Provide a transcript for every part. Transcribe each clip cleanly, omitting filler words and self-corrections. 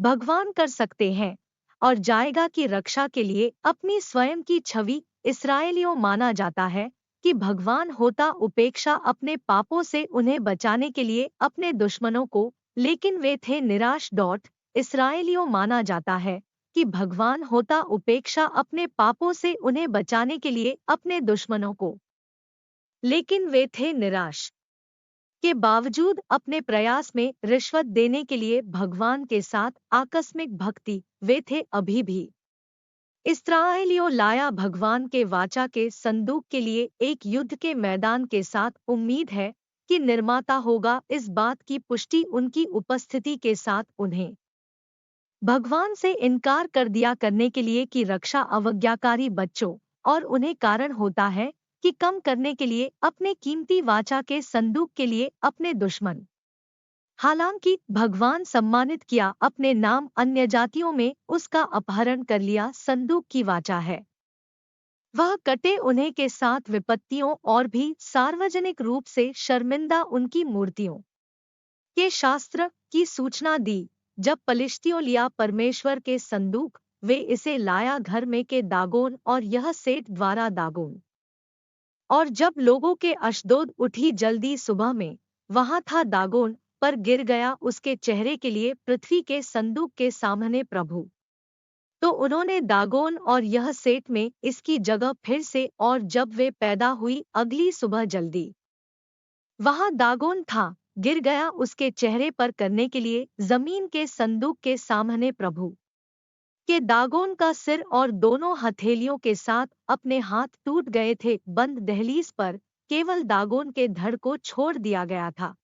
भगवान कर सकते हैं और जाएगा की रक्षा के लिए अपनी स्वयं की छवि। इस्राएलियों माना जाता है कि भगवान होता उपेक्षा अपने पापों से उन्हें बचाने के लिए अपने दुश्मनों को, लेकिन वे थे निराश। इस्राएलियों माना जाता है कि भगवान होता उपेक्षा अपने पापों से उन्हें बचाने के लिए अपने दुश्मनों को, लेकिन वे थे निराश के बावजूद अपने प्रयास में रिश्वत देने के लिए भगवान के साथ आकस्मिक भक्ति। वे थे अभी भी इस्राएलियों लाया भगवान के वाचा के संदूक के लिए एक युद्ध के मैदान के साथ। उम्मीद है कि निर्माता होगा इस बात की पुष्टि उनकी उपस्थिति के साथ उन्हें भगवान से इनकार कर दिया करने के लिए की रक्षा अवज्ञाकारी बच्चों और उन्हें कारण होता है कि कम करने के लिए अपने कीमती वाचा के संदूक के लिए अपने दुश्मन। हालांकि भगवान सम्मानित किया अपने नाम अन्य जातियों में उसका अपहरण कर लिया संदूक की वाचा है। वह कटे उन्हें के साथ विपत्तियों और भी सार्वजनिक रूप से शर्मिंदा उनकी मूर्तियों के शास्त्र की सूचना दी। जब पलिश्तियों लिया परमेश्वर के संदूक, वे इसे लाया घर में के दागोन और यह सेठ द्वारा दागोन। और जब लोगों के अशदोद उठी जल्दी सुबह में, वहां था दागोन पर गिर गया उसके चेहरे के लिए पृथ्वी के संदूक के सामने प्रभु। तो उन्होंने दागोन और यह सेठ में इसकी जगह फिर से, और जब वे पैदा हुई अगली सुबह जल्दी वहां दागोन था, गिर गया उसके चेहरे पर करने के लिए जमीन के संदूक के सामने प्रभु के दागोन का सिर और दोनों हथेलियों के साथ अपने हाथ टूट गए थे। बंद दहलीज पर केवल दागोन के धड़ को छोड़ दिया गया था।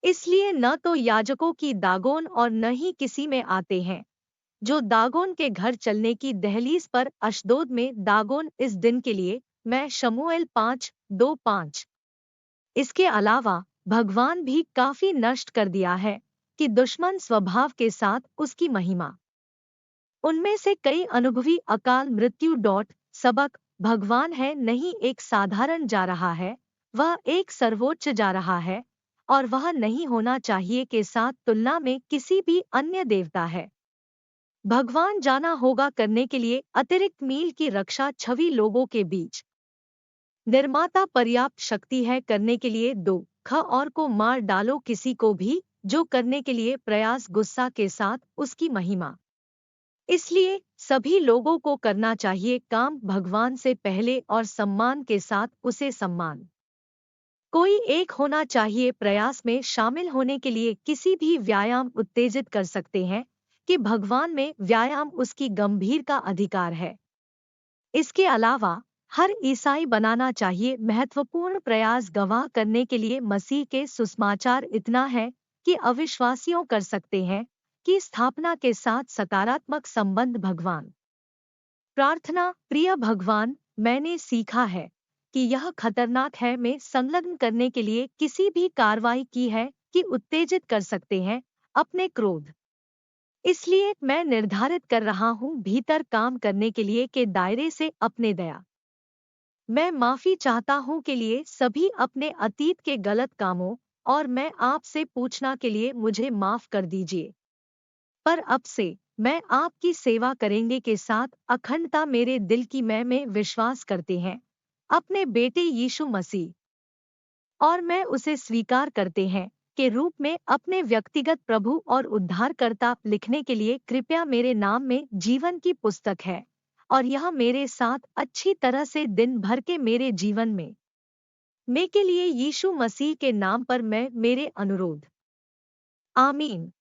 इसलिए न तो याजकों की दागोन और न ही किसी में आते हैं जो दागोन के घर चलने की दहलीज पर अशदोद में दागोन इस दिन के लिए। मैं शमूएल 5:2-5। इसके अलावा भगवान भी काफी नष्ट कर दिया है कि दुश्मन स्वभाव के साथ उसकी महिमा। उनमें से कई अनुभवी अकाल मृत्यु। सबक भगवान है नहीं एक साधारण जा रहा है, वह एक सर्वोच्च जा रहा है और वह नहीं होना चाहिए के साथ तुलना में किसी भी अन्य देवता है। भगवान जाना होगा करने के लिए अतिरिक्त मील की रक्षा छवि लोगों के बीच। निर्माता पर्याप्त शक्ति है करने के लिए दो ख और को मार डालो किसी को भी जो करने के लिए प्रयास गुस्सा के साथ उसकी महिमा। इसलिए सभी लोगों को करना चाहिए काम भगवान से पहले और सम्मान के साथ उसे सम्मान। कोई एक होना चाहिए प्रयास में शामिल होने के लिए किसी भी व्यायाम उत्तेजित कर सकते हैं कि भगवान में व्यायाम उसकी गंभीर का अधिकार है। इसके अलावा हर ईसाई बनाना चाहिए महत्वपूर्ण प्रयास गवाह करने के लिए मसीह के सुसमाचार इतना है कि अविश्वासियों कर सकते हैं कि स्थापना के साथ सकारात्मक संबंध भगवान। प्रार्थना प्रिय भगवान, मैंने सीखा है कि यह खतरनाक है में संलग्न करने के लिए किसी भी कार्रवाई की है कि उत्तेजित कर सकते हैं अपने क्रोध। इसलिए मैं निर्धारित कर रहा हूं भीतर काम करने के लिए के दायरे से अपने दया। मैं माफी चाहता हूं के लिए सभी अपने अतीत के गलत कामों, और मैं आपसे पूछना के लिए मुझे माफ कर दीजिए। पर अब से मैं आपकी सेवा करेंगे के साथ अखंडता मेरे दिल की मैं में विश्वास करते हैं अपने बेटे यीशु मसीह, और मैं उसे स्वीकार करते हैं के रूप में अपने व्यक्तिगत प्रभु और उद्धारकर्ता। लिखने के लिए कृपया मेरे नाम में जीवन की पुस्तक है और यह मेरे साथ अच्छी तरह से दिन भर के मेरे जीवन में के लिए यीशु मसीह के नाम पर मैं मेरे अनुरोध। आमीन।